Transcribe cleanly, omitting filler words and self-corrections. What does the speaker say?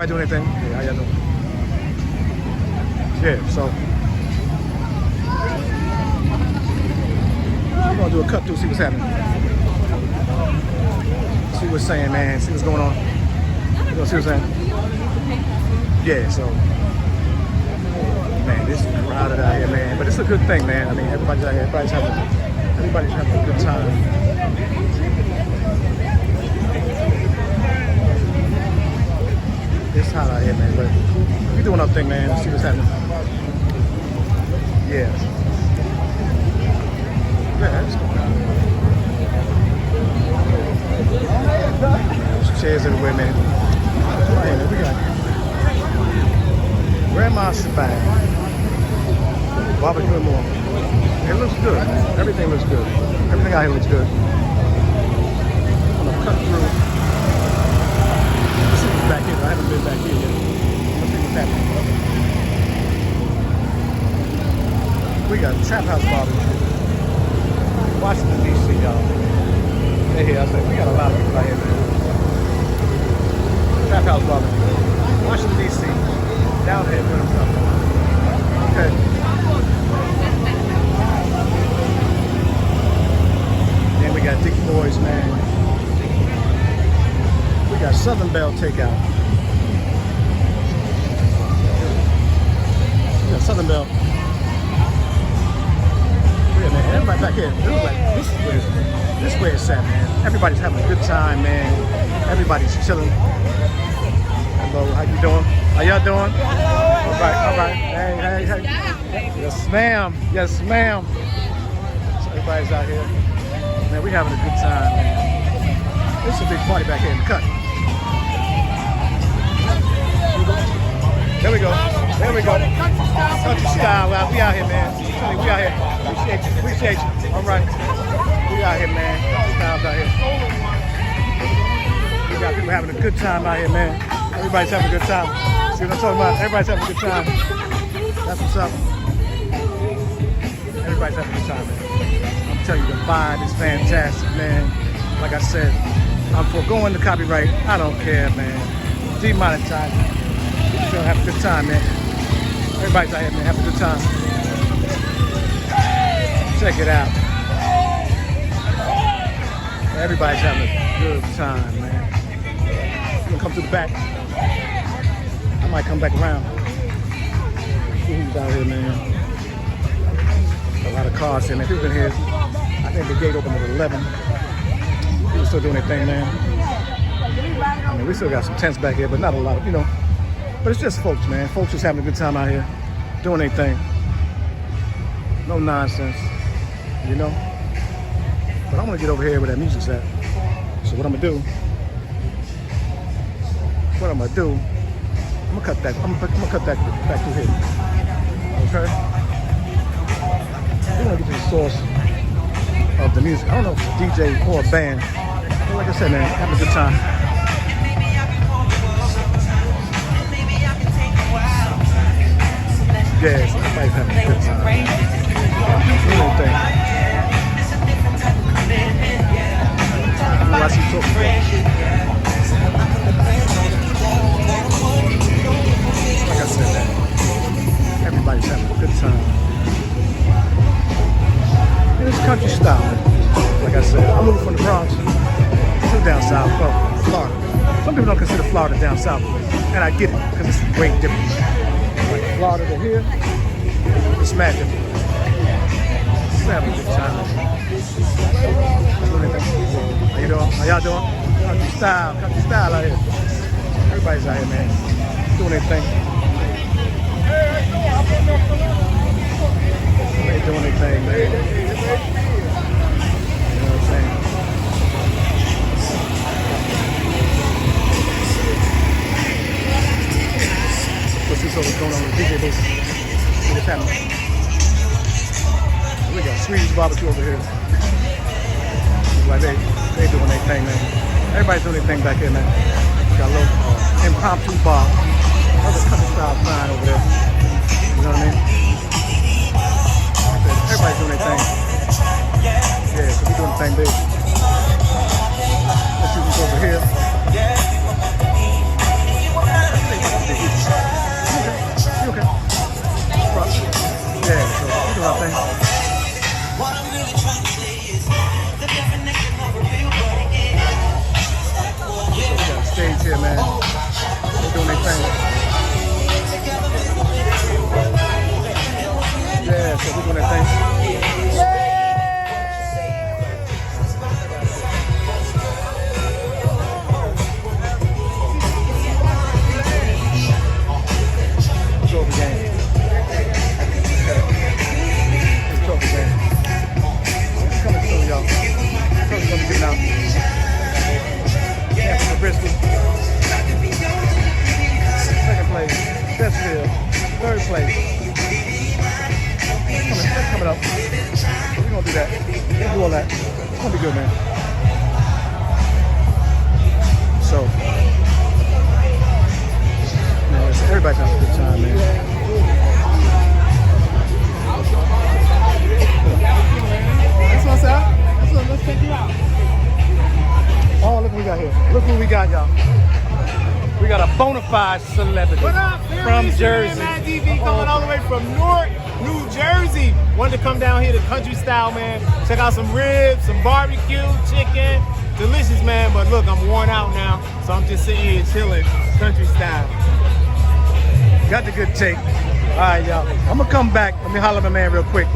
I do anything? Yeah, how y'all doing? Yeah, so we're gonna do a cut through, see what's happening. See what's saying, man. See what's going on. You know, see what's saying? Yeah, so man, this is crowded out here, man. But it's a good thing, man. I mean, everybody's out here, everybody's having a good time. It's hot out here, man, but we doing our thing, man. Let's see what's happening. Yeah. Yeah, that's going on. There's chairs everywhere, man. Hey, man, we got Grandma's Sabine. Barbecue and more. It looks good. Everything looks good. Everything out here looks good. I'm gonna cut through. Let's see what's back here. I haven't been back here yet. Let's see what's happening. We got Trap House Barbecue. Washington, D.C., y'all. They here. I said, we got a lot of people out here, man. Trap House Barbecue. Washington, D.C. Down here doing something. Okay. Then we got Dick Boys, man. We got Southern Belle Takeout. We got Southern Belle. Yeah, man. Everybody back here. This is where it's at, man. Everybody's having a good time, man. Everybody's chilling. Hello, how you doing? How y'all doing? All right. Hey. Yes, ma'am. Yes, ma'am. So everybody's out here. Man, we having a good time, man. This is a big party back here in the cut. There we go. Country style out. We out here, man. We out here. Appreciate you. All right. We out here, man. Styles out here. We got people having a good time out here, man. Everybody's having a good time. See what I'm talking about? Everybody's having a good time. That's what's up. Everybody's having a good time, man. I'm telling you, the vibe is fantastic, man. Like I said, I'm foregoing the copyright. I don't care, man. Demonetized. We're still having a good time, man. Everybody's out here, man, having a good time. Check it out. Everybody's having a good time, man. I'm gonna come to the back. I might come back around. See who's out here, man. A lot of cars here, man. People been here. I think the gate opened at 11. People still doing their thing, man. I mean, we still got some tents back here, but not a lot of, you know. But it's just folks, man. Folks just having a good time out here, doing their thing. No nonsense, you know. But I'm gonna get over here where that music's at. So what I'm gonna do? I'm gonna cut that. I'm gonna cut that back through here. Okay. We're gonna get to the source of the music. I don't know if it's a DJ or a band. But like I said, man, having a good time. Yes, everybody's having a good time. Doing thing. Who I see talking about? Like I said, man, everybody's having a good time. And it's country style. Like I said, I'm moving from the Bronx to down south, well, Florida. Some people don't consider Florida down south, and I get it, because it's a great difference. Like Florida to here, it's mad different. Just having a good time. How you doing? How y'all doing? Country style out here. Everybody's out here, man, doing their thing. They're doing their thing, man. You know what I'm saying? Let's see what's going on with DJ booth. See what's happening. We got Swedish barbecue over here. Like they doing their thing, man. Everybody's doing their thing back here, man. We got a little impromptu bar. Another country style sign over there. You know what I mean? Everybody's doing their thing. Yeah, so we doing the thing big. Let's see what's over here. all that. It's gonna be good, man. So, man, everybody's having a good time, man. That's what's up. Let's check you out. Oh, look what we got here. Look what we got, y'all. We got a bona fide celebrity What up, from Jersey. Man, DV coming all the way from Newark, New Jersey. Wanted to come down here to country style, man. Check out some ribs, some barbecue, chicken. Delicious, man. But look, I'm worn out now, so I'm just sitting here chilling, country style. Got the good take. All right, y'all. I'm gonna come back. Let me holler at my man real quick.